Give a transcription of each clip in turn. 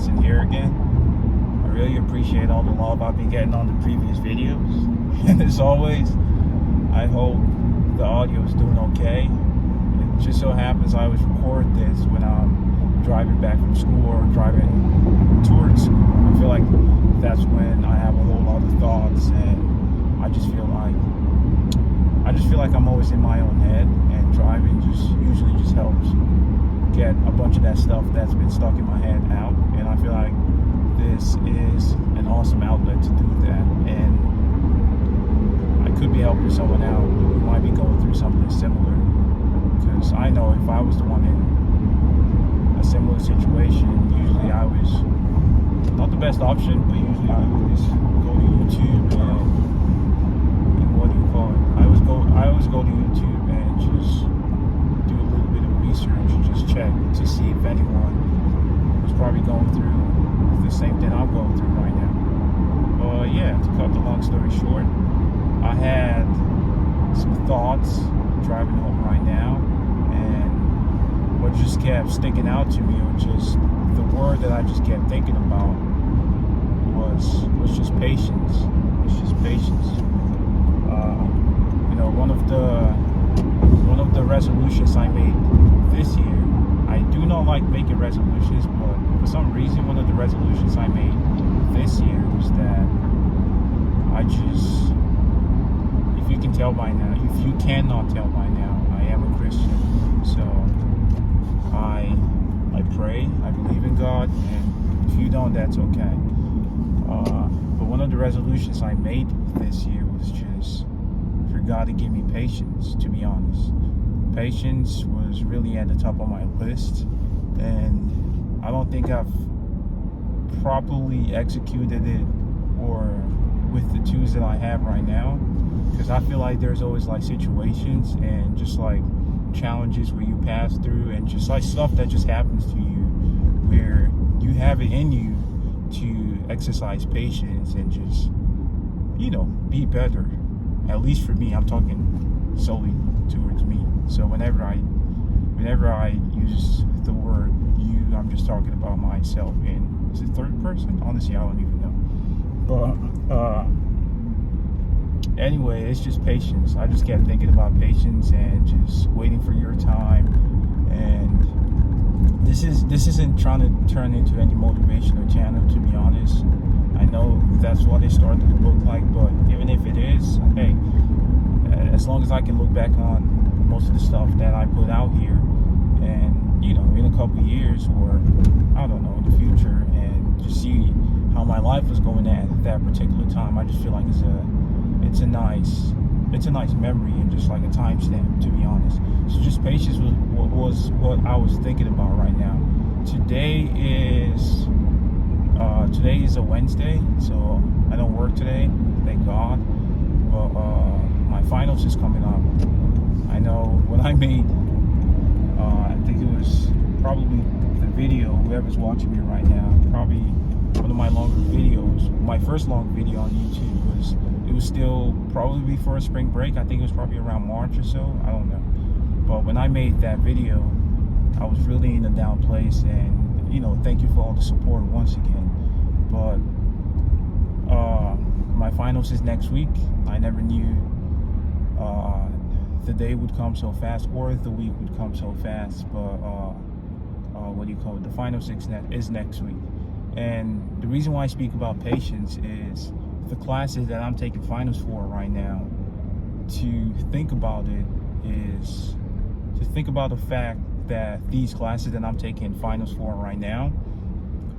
Johnson here again. I really appreciate all the love I've been getting on the previous videos. And as always, I hope the audio is doing okay. It just so happens I always record this when I'm driving back from school or driving towards school. I feel like that's when I have a whole lot of thoughts, and I just feel like I'm always in my own head, and driving usually helps get a bunch of that stuff that's been stuck in my head out. And I feel like this is an awesome outlet to do that, and I could be helping someone out who might be going through something similar, because I know if I was the one in a similar situation, usually I was not the best option, but usually I always go to YouTube and what do you call it? I always go to YouTube and just do a little bit of research, just check to see if anyone was probably going through the same thing I'm going through right now. But yeah, to cut the long story short, I had some thoughts driving home right now, and what just kept sticking out to me, or just the word that I just kept thinking about was just patience. It's just patience. One of the resolutions I made this year, I do not like making resolutions, but for some reason, one of the resolutions I made this year was that if you can tell by now, if you cannot tell by now, I am a Christian. So I pray, I believe in God, and if you don't, that's okay. But one of the resolutions I made this year was just for God to give me patience, to be honest. Patience was really at the top of my list, and I don't think I've properly executed it, or with the tools that I have right now, because I feel like there's always like situations and just like challenges where you pass through, and just like stuff that just happens to you where you have it in you to exercise patience and just, be better. At least for me, I'm talking solely towards me. So whenever I use the word you, I'm just talking about myself in, is it third person? Honestly, I don't even know. But anyway, it's just patience. I just kept thinking about patience and just waiting for your time. And this isn't trying to turn into any motivational channel, to be honest. I know that's what it started to look like, but even if it is, hey, as long as I can look back on most of the stuff that I put out here, and in a couple of years, or I don't know, in the future, and just see how my life was going at that particular time, I just feel like it's a nice memory, and just like a timestamp, to be honest. So just patience was what I was thinking about right now. Today is a Wednesday, so I don't work today, thank God. But my finals is coming up. I know when I made, I think it was probably the video, whoever's watching me right now, probably one of my longer videos, my first long video on YouTube it was still probably before spring break. I think it was probably around March or so, I don't know. But when I made that video, I was really in a down place, and thank you for all the support once again. But my finals is next week. I never knew the day would come so fast, or the week would come so fast. But the finals is next week. And the reason why I speak about patience is the classes that I'm taking finals for right now. To think about it is to think about the fact that these classes that I'm taking finals for right now,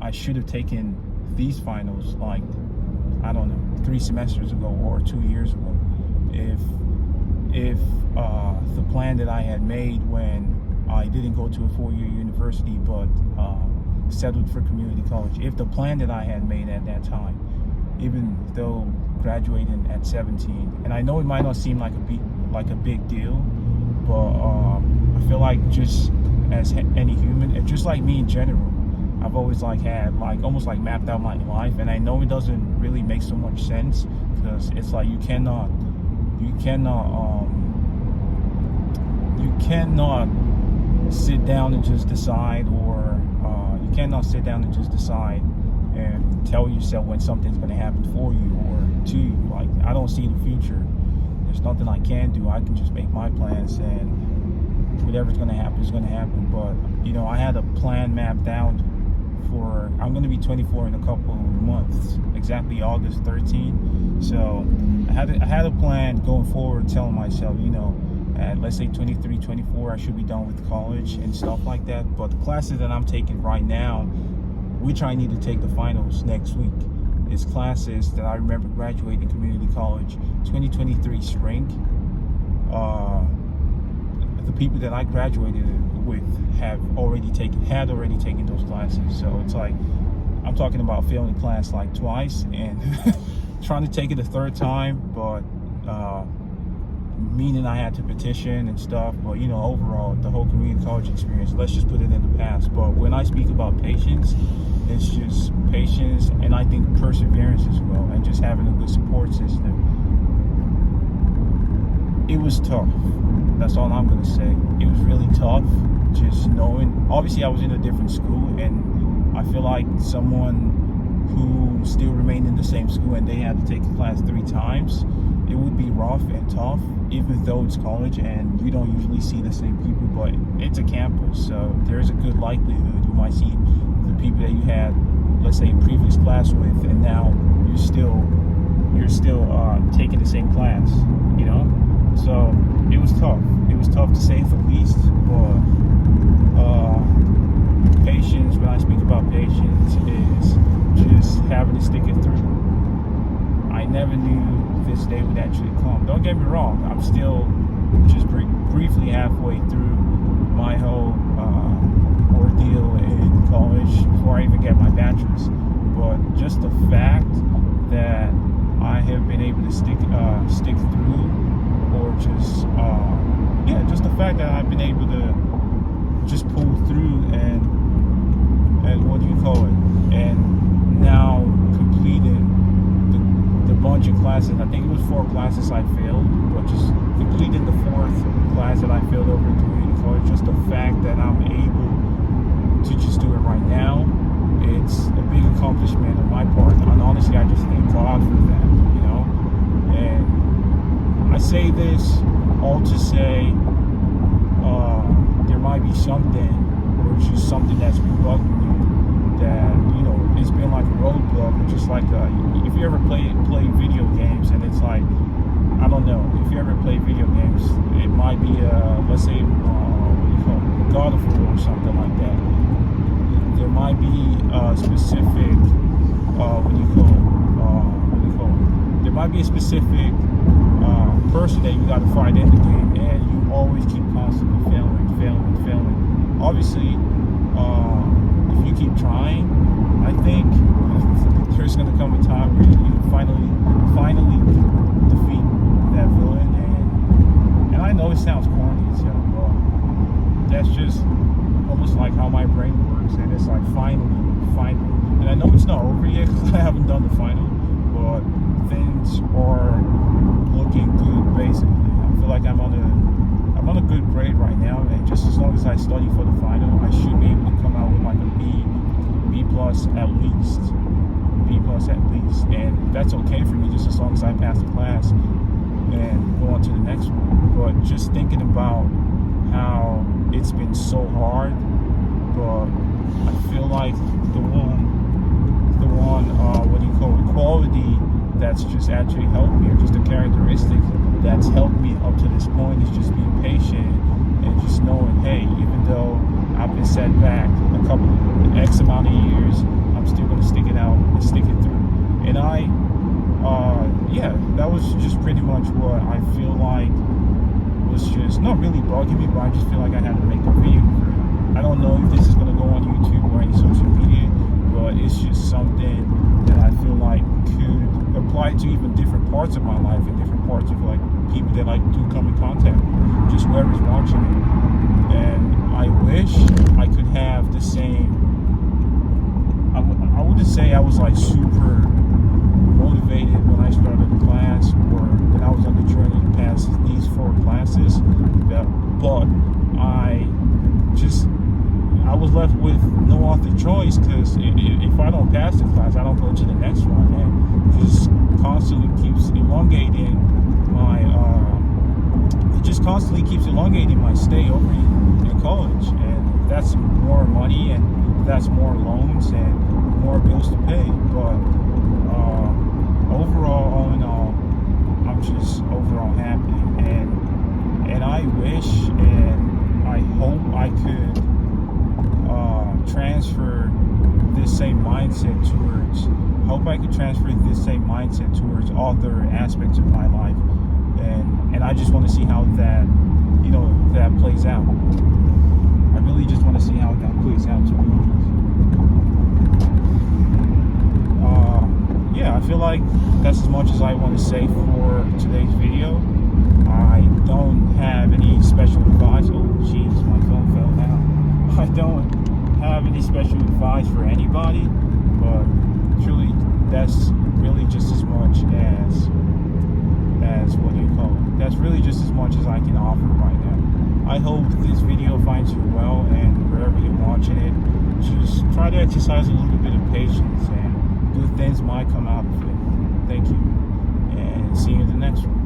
I should have taken these finals like, I don't know, 3 semesters ago or 2 years ago. If the plan that I had made when I didn't go to a 4-year university, but settled for community college, if the plan that I had made at that time, even though graduating at 17, and I know it might not seem like a big deal, but I feel like just as any human, and just like me in general, I've always had almost mapped out my life, and I know it doesn't really make so much sense, because it's like you cannot sit down and just decide, or You cannot sit down and just decide and tell yourself when something's going to happen for you or to you. Like, I don't see the future. There's nothing I can do. I can just make my plans, and whatever's going to happen is going to happen. But, I had a plan mapped out for, I'm going to be 24 in a couple of months, exactly August 13th. So I had a plan going forward, telling myself, at let's say 23, 24, I should be done with college and stuff like that. But the classes that I'm taking right now, which I need to take the finals next week, is classes that I remember graduating community college 2023 spring. The people that I graduated with had already taken those classes. So it's like, I'm talking about failing class like twice and trying to take it a third time, but meaning I had to petition and stuff. But overall, the whole community college experience, let's just put it in the past. But when I speak about patience, it's just patience, and I think perseverance as well, and just having a good support system. It was tough. That's all I'm gonna say. It was really tough, just knowing. Obviously, I was in a different school, and I feel like someone who still remained in the same school and they had to take the class 3 times, it would be rough and tough, even though it's college and you don't usually see the same people. But it's a campus, so there's a good likelihood you might see the people that you had, let's say, a previous class with, and now you're still taking the same class. So it was tough. It was tough to say the least. But patience, when I speak about patience, is just having to stick it through. I never knew this day would actually come. Don't get me wrong, I'm still just briefly halfway through my whole ordeal in college before I even get my bachelor's. But just the fact that I have been able to stick through, or just the fact that I've been able to just pull through and what do you call it? And now completing the bunch of classes. I think it was 4 classes I failed, but just completing the 4th class that I failed over in community college, just the fact that I'm able to just do it right now, it's a big accomplishment on my part. And honestly, I just thank God for that, And I say this all to say, there might be something, or just something that's been bugging you, that it's been like a roadblock, or just like if you ever play video games, and it's like, I don't know, if you ever play video games, it might be let's say God of War or something like that. There might be a specific there might be a specific person that you got to fight in the game, and you always keep constantly failing. Obviously, if you keep trying, I think there's going to come a time where you finally defeat that villain. And I know it sounds corny as hell, but that's just almost like how my brain works. And it's like finally. And I know it's not over yet because I haven't done the final, but things are looking good. Basically, I feel like I'm on a good grade right now, and just as long as I study for the final, I should be able to come out with like a B plus at least, and that's okay for me, just as long as I pass the class and go on to the next one. But just thinking about how it's been so hard, but I feel like the one quality that's just actually helped me, or just a characteristic that's helped me up to this point, is just being patient and just knowing, hey, even though I've been set back a couple X amount of years, I'm still going to stick it out and stick it through. And that was just pretty much what I feel like was just not really bugging me, but I just feel like I had to make a video for it. I don't know if this is going to go on YouTube or any social media, but it's just something that I feel like could apply to even different parts of my life and different parts of like people that I do come in contact with, just whoever's watching it. And I wish I could have the same. I wouldn't say I was like super motivated when I started the class, or when I was on the journey to pass these 4 classes, but I was left with no other choice keeps elongating my stay over in college, and that's more money, and that's more loans and more bills to pay. But overall, all in all, I'm just overall happy, and I wish and I hope I could transfer this same mindset towards. Hope I could transfer this same mindset towards other aspects of my life, and I just want to see how that that plays out. I really just want to see how that plays out, to be honest. Yeah, I feel like that's as much as I want to say for today's video. I don't have any special advice. Oh, jeez, my phone fell down. I don't have any special advice for anybody, but truly, that's really just as much as what do you call it? That's really just as much as I can offer right now. I hope this video finds you well, and wherever you're watching it, just try to exercise a little bit of patience, and good things might come out of it. Thank you, and see you in the next one.